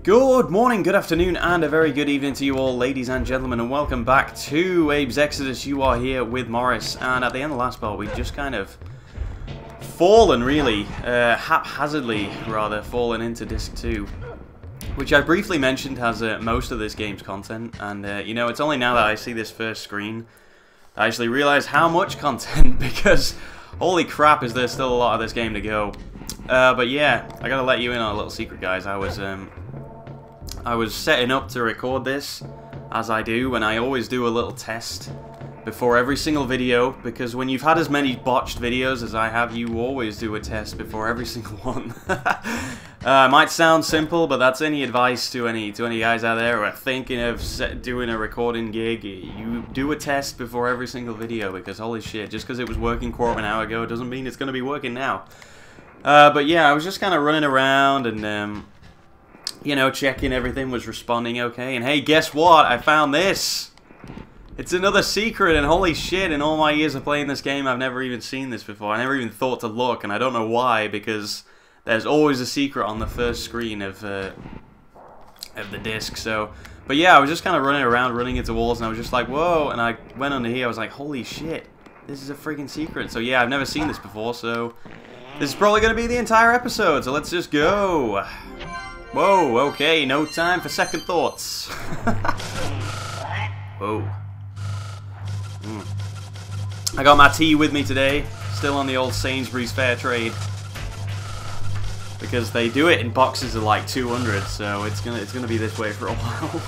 Good morning, good afternoon, and a very good evening to you all, ladies and gentlemen, and welcome back to Abe's Exodus. You are here with Morris, and at the end of the last part, we just kind of fallen, really, haphazardly, rather, fallen into Disc 2, which I briefly mentioned has most of this game's content, and, you know, it's only now that I see this first screen I actually realise how much content, because, holy crap, is there still a lot of this game to go. But yeah, I gotta let you in on a little secret, guys. I was setting up to record this, as I do, and I always do a little test before every single video, because when you've had as many botched videos as I have, you always do a test before every single one. Might sound simple, but that's any advice to any guys out there who are thinking of doing a recording gig. You do a test before every single video, because holy shit, just because it was working quarter of an hour ago doesn't mean it's going to be working now. But yeah, I was just kind of running around and, you know, checking everything was responding okay. And hey, guess what? I found this! It's another secret, and holy shit, in all my years of playing this game, I've never even seen this before. I never even thought to look, and I don't know why, because there's always a secret on the first screen of the disc, so... But yeah, I was just kind of running around, running into walls, and I was just like, whoa, and I went under here, I was like, holy shit, this is a freaking secret. So yeah, I've never seen this before, so... This is probably going to be the entire episode, so let's just go. Whoa, okay, no time for second thoughts. Whoa. I got my tea with me today, still on the old Sainsbury's fair trade. Because they do it in boxes of like 200, so it's gonna be this way for a while.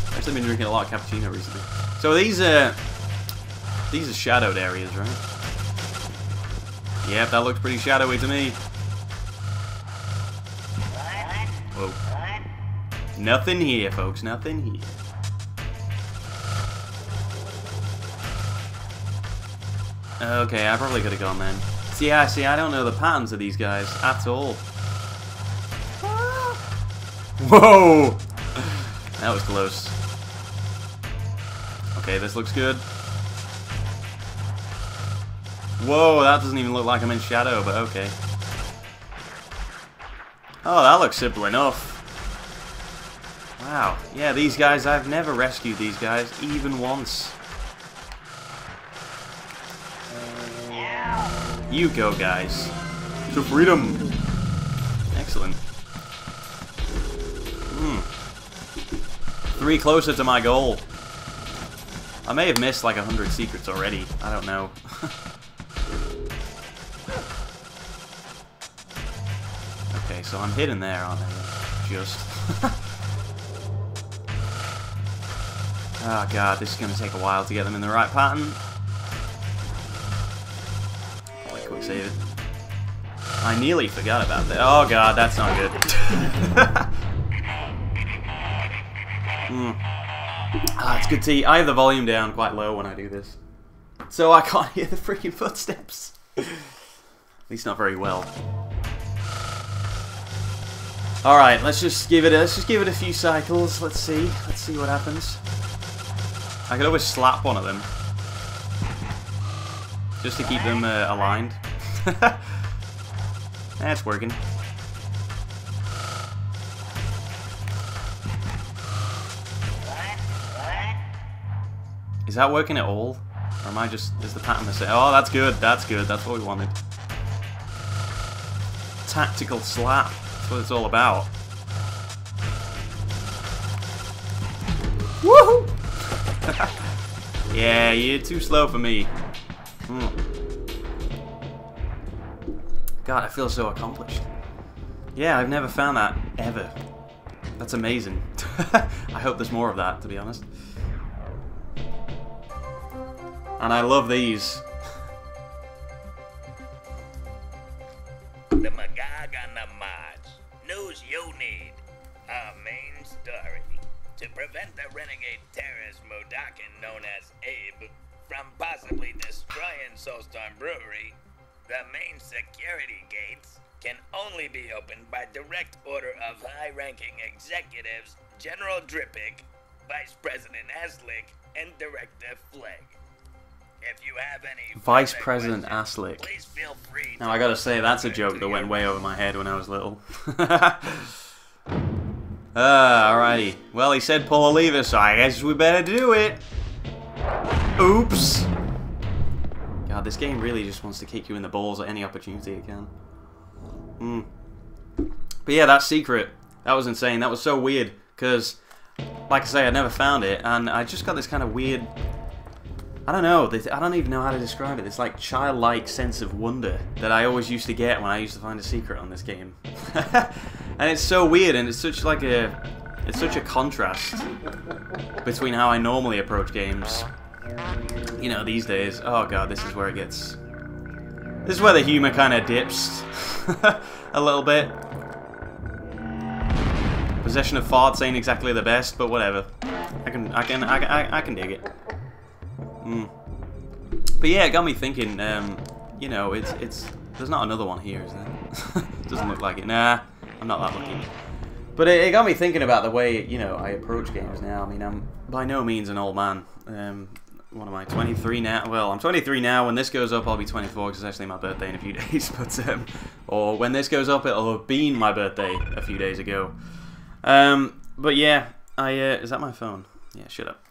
I've actually been drinking a lot of cappuccino recently. So these are shadowed areas, right? Yep, that looks pretty shadowy to me. Whoa. Nothing here, folks. Nothing here. Okay, I probably could have gone then. See, I don't know the patterns of these guys at all. Whoa! That was close. Okay, this looks good. Whoa, that doesn't even look like I'm in shadow, but okay. Oh, that looks simple enough. Wow. Yeah, these guys, I've never rescued these guys, even once. You go, guys. To freedom. Excellent. 3 closer to my goal. I may have missed like 100 secrets already. I don't know. Okay, so I'm hidden there, aren't I? Just. Oh god, this is going to take a while to get them in the right pattern. Probably quick save it. I nearly forgot about that. Oh god, that's not good. Ah, it's good tea. I have the volume down quite low when I do this, so I can't hear the freaking footsteps. At least not very well. All right, let's just give it a few cycles. Let's see what happens. I could always slap one of them just to keep them aligned. That's working. Is that working at all? Or am I just... Is the pattern the same? Oh, that's good. That's good. That's what we wanted. Tactical slap. That's what it's all about. Woohoo! Yeah, you're too slow for me. God, I feel so accomplished. Yeah, I've never found that, ever. That's amazing. I hope there's more of that, to be honest. And I love these. The Magog on the March. News you need. Our main story. To prevent the renegade terrorist Modakin known as Abe from possibly destroying Soulstorm Brewery, the main security gates can only be opened by direct order of high-ranking executives General Drippick, Vice President Slig, and Director Slig. If you have any Vice further President questions, Slig. please feel free Now I gotta say, that's a joke that went way over my head when I was little. Alrighty. Well, he said pull a lever, so I guess we better do it. Oops. God, this game really just wants to kick you in the balls at any opportunity it can. But yeah, that secret, that was insane. That was so weird, because, like I say, I never found it, and I just got this kind of weird, I don't know, I don't even know how to describe it, this like childlike sense of wonder that I always used to get when I used to find a secret on this game. And it's so weird, and it's such like it's such a contrast between how I normally approach games, you know, these days. Oh god, this is where it gets, this is where the humor kind of dips a little bit. Possession of farts ain't exactly the best, but whatever. I can dig it. But yeah, it got me thinking. You know, it's there's not another one here, is there? Doesn't look like it. Nah, I'm not that lucky. But it got me thinking about the way, you know, I approach games now. I mean, I'm by no means an old man. What am I, 23 now? Well, I'm 23 now. When this goes up, I'll be 24 because it's actually my birthday in a few days. But or when this goes up, it'll have been my birthday a few days ago. But yeah, is that my phone? Yeah, shut up.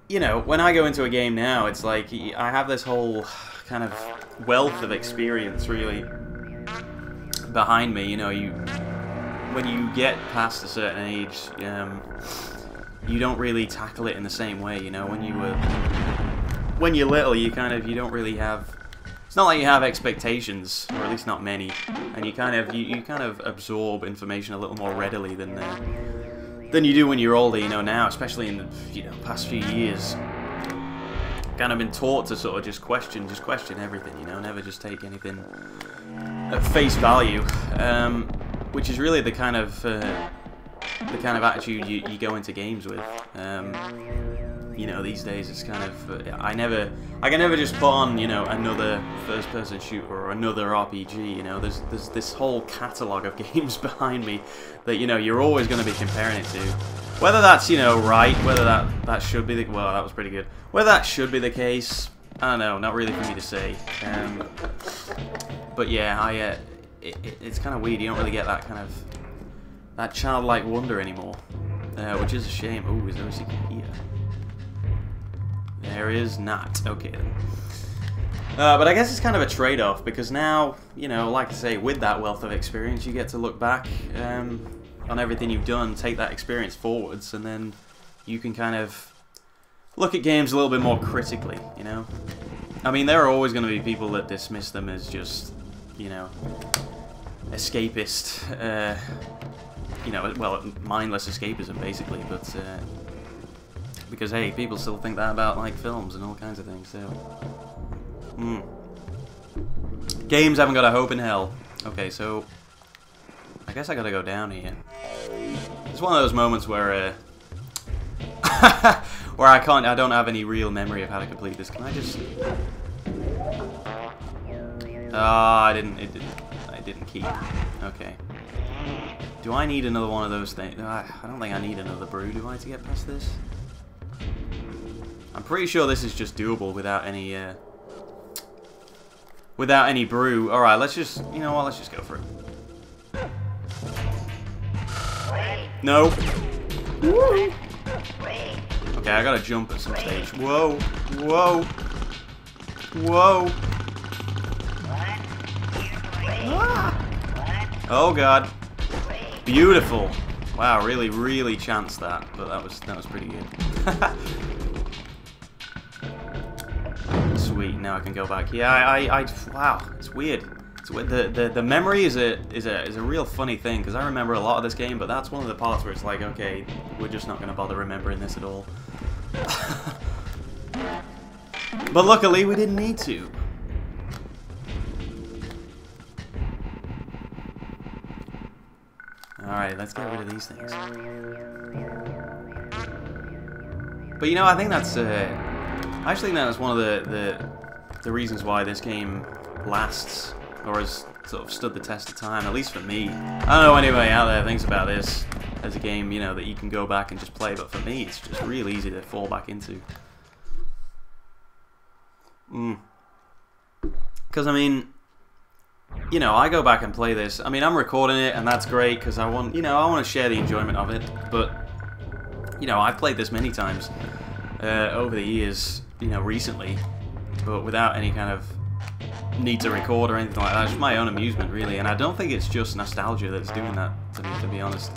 You know, when I go into a game now, it's like I have this whole kind of wealth of experience really behind me. You know, when you get past a certain age, you don't really tackle it in the same way. You know, when you're little, you don't really have. It's not like you have expectations, or at least not many, and you kind of absorb information a little more readily than you do when you're older. You know, now, especially in the past few years, kind of been taught to sort of just question everything. You know, never just take anything at face value, which is really the kind of attitude you go into games with. You know, these days it's kind of I can never just put on, you know, another first-person shooter or another RPG. You know, there's this whole catalogue of games behind me that, you know, you're always going to be comparing it to. Whether that's, you know, right, whether that should be the, well, that was pretty good. Whether that should be the case, I don't know, not really for me to say. But yeah, it's kind of weird. You don't really get that childlike wonder anymore, which is a shame. Ooh, is there a secret here? There is not. Okay then. But I guess it's kind of a trade-off, because now, you know, like I say, with that wealth of experience, you get to look back on everything you've done, take that experience forwards, and then you can kind of look at games a little bit more critically, you know? I mean, there are always going to be people that dismiss them as just, you know, escapist, you know, well, mindless escapism, basically, but because, hey, people still think that about, like, films and all kinds of things, so games haven't got a hope in hell. Okay, so I guess I gotta go down here. It's one of those moments where where I don't have any real memory of how to complete this. Can I just I didn't keep. Okay. Do I need another one of those things? I don't think I need another brew, do I, to get past this? I'm pretty sure this is just doable without any brew. Alright, let's just, you know what, let's just go for it. No. Okay, I gotta jump at some stage. Whoa. Whoa. Whoa. Ah. Oh god. Beautiful. Wow, really chanced that, but that was pretty good. Sweet, now I can go back. Yeah, wow, it's weird. It's weird. The memory is a real funny thing, because I remember a lot of this game, but that's one of the parts where it's like, okay, we're just not going to bother remembering this at all. But luckily, we didn't need to. Alright, let's get rid of these things. But you know, I think that's I actually think that's one of the reasons why this game lasts, or has sort of stood the test of time, at least for me. I don't know anybody out there thinks about this as a game, you know, that you can go back and just play, but for me, it's just real easy to fall back into. Because, I mean, you know, I go back and play this. I mean, I'm recording it, and that's great, because I want, you know, I want to share the enjoyment of it. But, you know, I've played this many times over the years, you know, recently, but without any kind of need to record or anything like that. It's just my own amusement, really, and I don't think it's just nostalgia that's doing that to me, to be honest.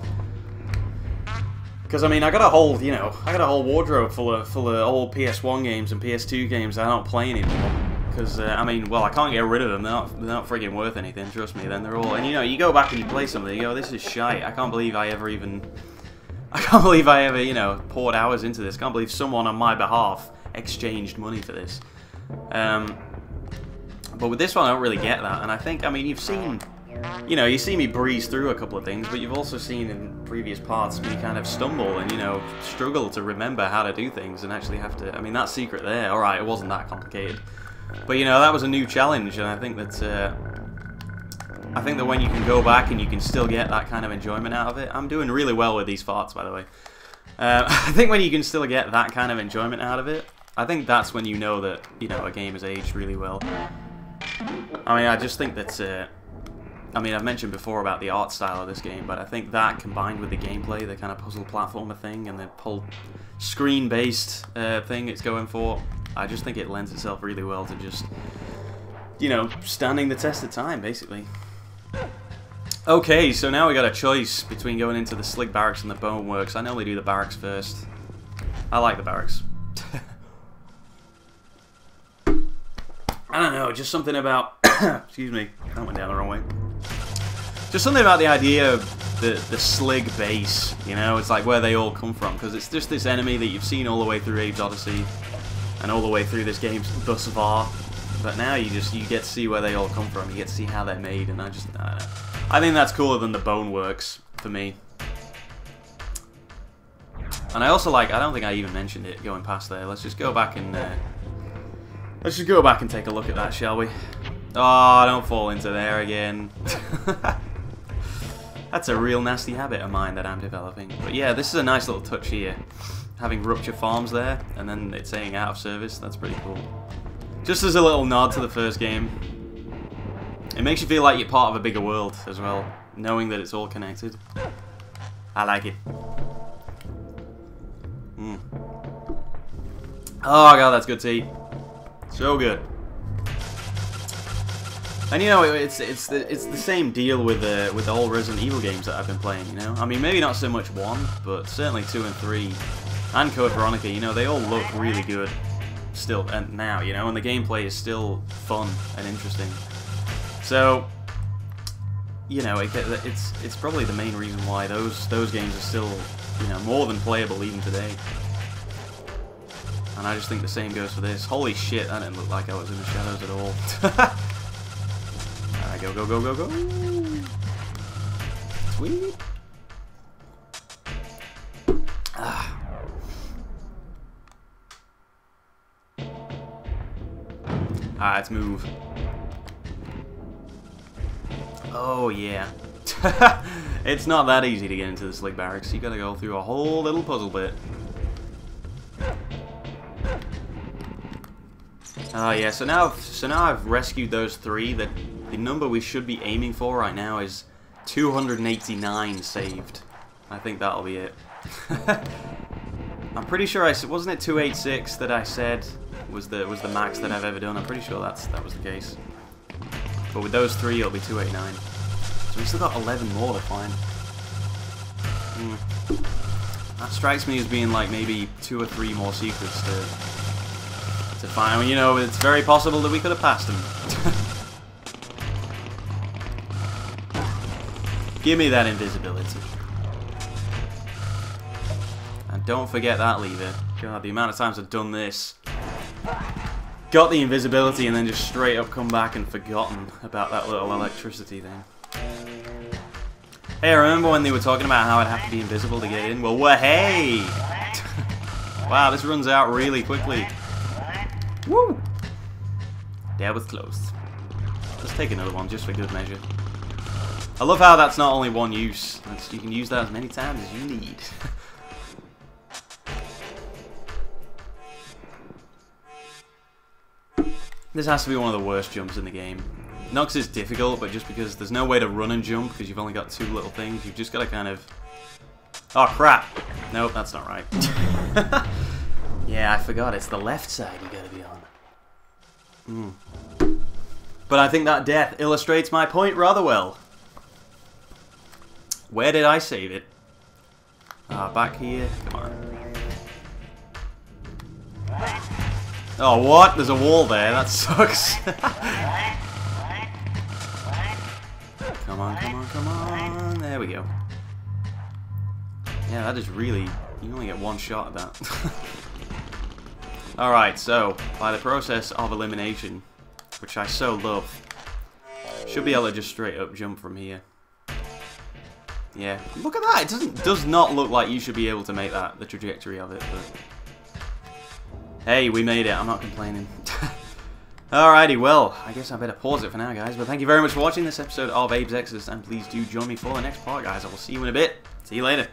Because, I mean, I got a whole, you know, I got a whole wardrobe full of old PS1 games and PS2 games that I don't play anymore. Because, I mean, well, I can't get rid of them. They're not friggin' worth anything, trust me. Then they're all, and you know, you go back and you play something, you go, this is shite. I can't believe I ever, you know, poured hours into this. I can't believe someone on my behalf exchanged money for this. But with this one, I don't really get that. And I think, I mean, you've seen, you know, you see me breeze through a couple of things, but you've also seen in previous parts me kind of stumble and, you know, struggle to remember how to do things and actually have to, I mean, that secret there, alright, it wasn't that complicated. But, you know, that was a new challenge, and I think that when you can go back and you can still get that kind of enjoyment out of it, I'm doing really well with these farts, by the way. I think when you can still get that kind of enjoyment out of it, I think that's when you know that, you know, a game has aged really well. I mean, I just think that, I mean, I've mentioned before about the art style of this game, but I think that combined with the gameplay, the kind of puzzle platformer thing, and the whole screen-based thing it's going for, I just think it lends itself really well to just, you know, standing the test of time, basically. Okay, so now we got a choice between going into the Slig barracks and the Boneworks. I normally do the barracks first. I like the barracks. I don't know, just something about... excuse me, that went down the wrong way. Just something about the idea of the Slig base, you know? It's like where they all come from, because it's just this enemy that you've seen all the way through Abe's Odyssey, and all the way through this game thus far. But now you get to see where they all come from, you get to see how they're made, and I don't know. I think that's cooler than the Boneworks, for me. And I also like, I don't think I even mentioned it going past there. Let's just go back and take a look at that, shall we? Oh, don't fall into there again. That's a real nasty habit of mine that I'm developing. But yeah, this is a nice little touch here. Having Rupture Farms there, and then it's saying out of service, that's pretty cool. Just as a little nod to the first game. It makes you feel like you're part of a bigger world as well, knowing that it's all connected. I like it. Oh god, that's good tea. So good. And you know, it's the same deal with the whole Resident Evil games that I've been playing. You know, I mean, maybe not so much 1, but certainly 2 and 3, and Code Veronica. You know, they all look really good still, and now, you know, and the gameplay is still fun and interesting. So, you know, it's probably the main reason why those games are still, you know, more than playable even today. And I just think the same goes for this. Holy shit, that didn't look like I was in the shadows at all. Alright, go, go, go, go, go. Sweet. Ah. Alright, let's move. Oh, yeah. It's not that easy to get into the Slig barracks. You gotta go through a whole little puzzle bit. Yeah, so now I've rescued those 3. The number we should be aiming for right now is 289 saved. I think that'll be it. I'm pretty sure wasn't it 286 that I said was the max that I've ever done. I'm pretty sure that was the case. But with those 3, it'll be 289. So we still got 11 more to find. That strikes me as being like maybe 2 or 3 more secrets to find. I mean, you know, it's very possible that we could have passed them. Give me that invisibility. And don't forget that lever. God, the amount of times I've done this. Got the invisibility and then just straight up come back and forgotten about that little electricity thing. Hey, I remember when they were talking about how I'd have to be invisible to get in? Well, hey! Wow, this runs out really quickly. Woo! That was close. Let's take another one just for good measure. I love how that's not only one use. You can use that as many times as you need. This has to be one of the worst jumps in the game. Not because it's difficult, but just because there's no way to run and jump because you've only got two little things. You've just got to kind of... Oh, crap. Nope, that's not right. Yeah, I forgot. It's the left side you got to be on. But I think that death illustrates my point rather well. Where did I save it? Back here. Come on. Oh, what? There's a wall there. That sucks. Come on, come on, come on. There we go. Yeah, that is really... You only get one shot at that. Alright, so, by the process of elimination, which I so love, should be able to just straight up jump from here. Yeah, look at that! It does not look like you should be able to make that, the trajectory of it, but... Hey, we made it, I'm not complaining. Alrighty, well, I guess I better pause it for now, guys. But thank you very much for watching this episode of Abe's Exoddus, and please do join me for the next part, guys. I will see you in a bit. See you later.